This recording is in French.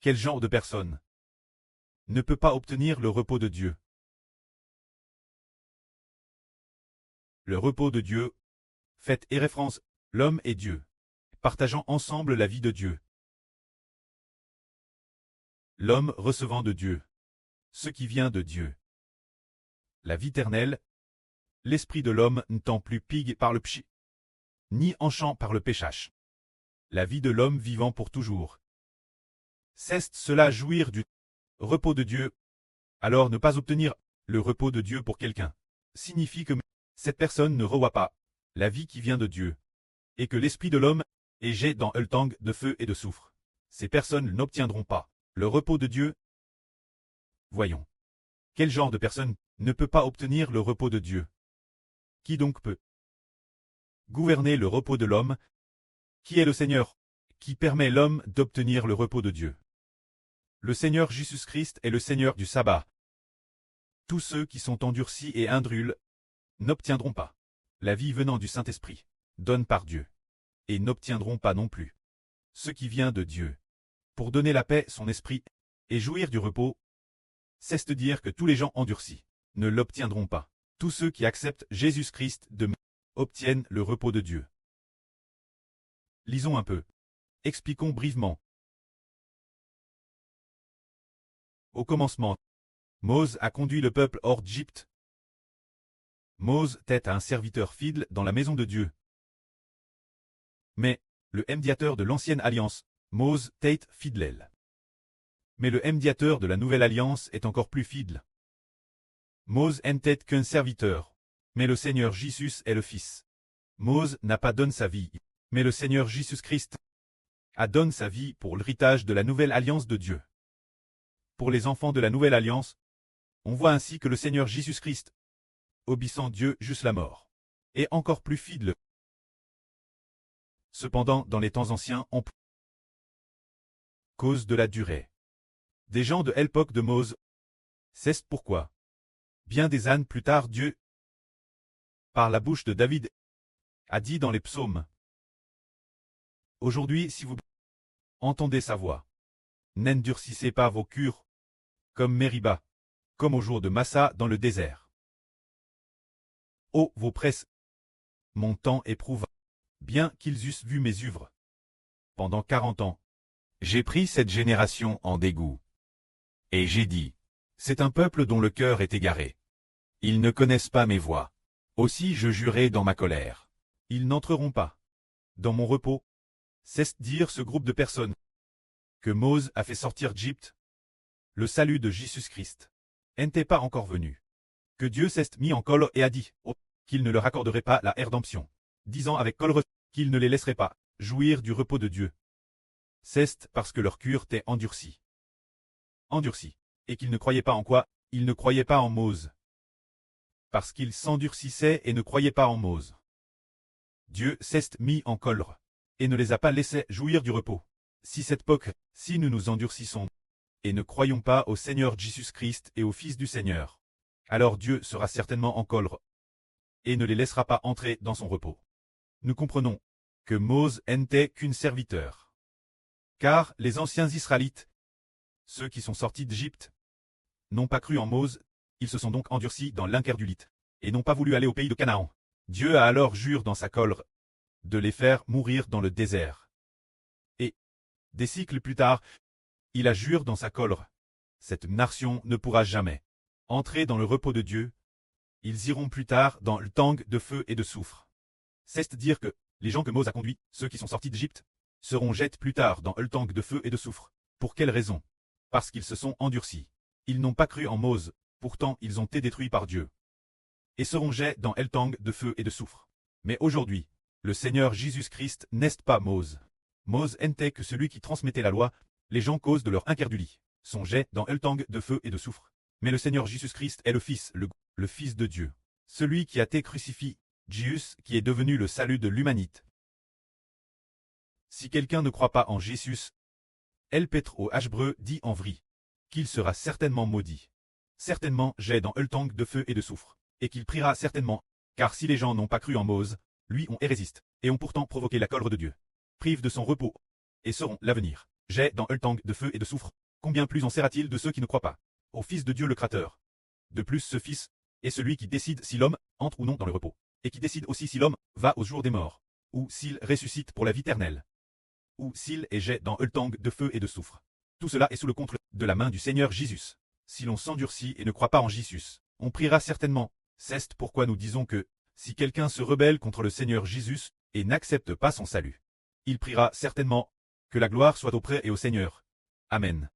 Quel genre de personne ne peut pas obtenir le repos de Dieu? Le repos de Dieu fait référence l'homme et Dieu, partageant ensemble la vie de Dieu. L'homme recevant de Dieu ce qui vient de Dieu. La vie éternelle, l'esprit de l'homme n'étant plus pigue par le pchi, ni enchant par le péchage. La vie de l'homme vivant pour toujours. Cesse cela jouir du repos de Dieu. Alors ne pas obtenir le repos de Dieu pour quelqu'un signifie que cette personne ne revoit pas la vie qui vient de Dieu, et que l'esprit de l'homme est jet dans le tang de feu et de soufre. Ces personnes n'obtiendront pas le repos de Dieu. Voyons. Quel genre de personne ne peut pas obtenir le repos de Dieu? Qui donc peut gouverner le repos de l'homme? Qui est le Seigneur qui permet l'homme d'obtenir le repos de Dieu? Le Seigneur Jésus-Christ est le Seigneur du sabbat. Tous ceux qui sont endurcis et indrules n'obtiendront pas la vie venant du Saint-Esprit, donne par Dieu, et n'obtiendront pas non plus ce qui vient de Dieu, pour donner la paix son esprit, et jouir du repos. C'est de dire que tous les gens endurcis ne l'obtiendront pas. Tous ceux qui acceptent Jésus-Christ obtiennent le repos de Dieu. Lisons un peu. Expliquons brièvement. Au commencement, Moïse a conduit le peuple hors d'Égypte. Moïse était un serviteur fidèle dans la maison de Dieu. Mais, le médiateur de l'ancienne alliance, Moïse était fidèle. Mais le médiateur de la nouvelle alliance est encore plus fidèle. Moïse n'était qu'un serviteur, mais le Seigneur Jésus est le Fils. Moïse n'a pas donné sa vie, mais le Seigneur Jésus-Christ a donné sa vie pour l'héritage de la nouvelle alliance de Dieu. Pour les enfants de la nouvelle alliance, on voit ainsi que le Seigneur Jésus-Christ, obéissant Dieu jusqu'à la mort, est encore plus fidèle. Cependant, dans les temps anciens, on cause de la durée des gens de l'époque de Moïse. C'est pourquoi, bien des années plus tard, Dieu, par la bouche de David, a dit dans les psaumes: aujourd'hui, si vous entendez sa voix, n'endurcissez pas vos cœurs, comme Mériba, comme au jour de Massa dans le désert. Ô vos presses, mon temps éprouva, bien qu'ils eussent vu mes œuvres. Pendant 40 ans, j'ai pris cette génération en dégoût. Et j'ai dit: c'est un peuple dont le cœur est égaré. Ils ne connaissent pas mes voies. Aussi je jurai dans ma colère: ils n'entreront pas dans mon repos. C'est dire ce groupe de personnes que Moïse a fait sortir d'Égypte. Le salut de Jésus-Christ n'était pas encore venu. Que Dieu s'est mis en colère et a dit qu'il ne leur accorderait pas la rédemption, disant avec colère qu'il ne les laisserait pas jouir du repos de Dieu. C'est parce que leur cœur était endurci. Endurci, et qu'ils ne croyaient pas en quoi? Ils ne croyaient pas en Moïse. Parce qu'ils s'endurcissaient et ne croyaient pas en Moïse, Dieu s'est mis en colère, et ne les a pas laissés jouir du repos. Si cette époque, si nous nous endurcissons, et ne croyons pas au Seigneur Jésus-Christ et au Fils du Seigneur, alors Dieu sera certainement en colère, et ne les laissera pas entrer dans son repos. Nous comprenons que Moïse n'était qu'un serviteur. Car les anciens Israélites, ceux qui sont sortis d'Égypte, n'ont pas cru en Moïse, ils se sont donc endurcis dans l'incrédulité, et n'ont pas voulu aller au pays de Canaan. Dieu a alors juré dans sa colère de les faire mourir dans le désert. Et, des siècles plus tard, il a juré dans sa colère: cette nation ne pourra jamais entrer dans le repos de Dieu. Ils iront plus tard dans le tang de feu et de soufre. C'est dire que les gens que Moïse a conduits, ceux qui sont sortis d'Égypte, seront jetés plus tard dans le tang de feu et de soufre. Pour quelle raison? Parce qu'ils se sont endurcis. Ils n'ont pas cru en Moïse, pourtant ils ont été détruits par Dieu. Et seront jetés dans le tang de feu et de soufre. Mais aujourd'hui, le Seigneur Jésus-Christ n'est pas Moïse. Moïse n'était que celui qui transmettait la loi. Les gens, cause de leur incrédulité, sont jetés dans le tang de feu et de soufre. Mais le Seigneur Jésus-Christ est le Fils, le Fils de Dieu. Celui qui a été crucifié, Jésus, qui est devenu le salut de l'humanité. Si quelqu'un ne croit pas en Jésus, El Pétre au Hébreu dit en vrai qu'il sera certainement maudit. Certainement jet dans le tang de feu et de soufre, et qu'il priera certainement, car si les gens n'ont pas cru en Moïse, lui on résiste, et ont pourtant provoqué la colère de Dieu, privent de son repos, et seront l'avenir, jets dans Hultang de feu et de soufre, combien plus en sera-t-il de ceux qui ne croient pas au Fils de Dieu le Créateur. De plus ce Fils est celui qui décide si l'homme entre ou non dans le repos, et qui décide aussi si l'homme va au jour des morts, ou s'il ressuscite pour la vie éternelle, ou s'il est jet dans Hultang de feu et de soufre. Tout cela est sous le contrôle de la main du Seigneur Jésus. Si l'on s'endurcit et ne croit pas en Jésus, on priera certainement. C'est pourquoi nous disons que, si quelqu'un se rebelle contre le Seigneur Jésus et n'accepte pas son salut, il priera certainement que la gloire soit auprès et au Seigneur. Amen.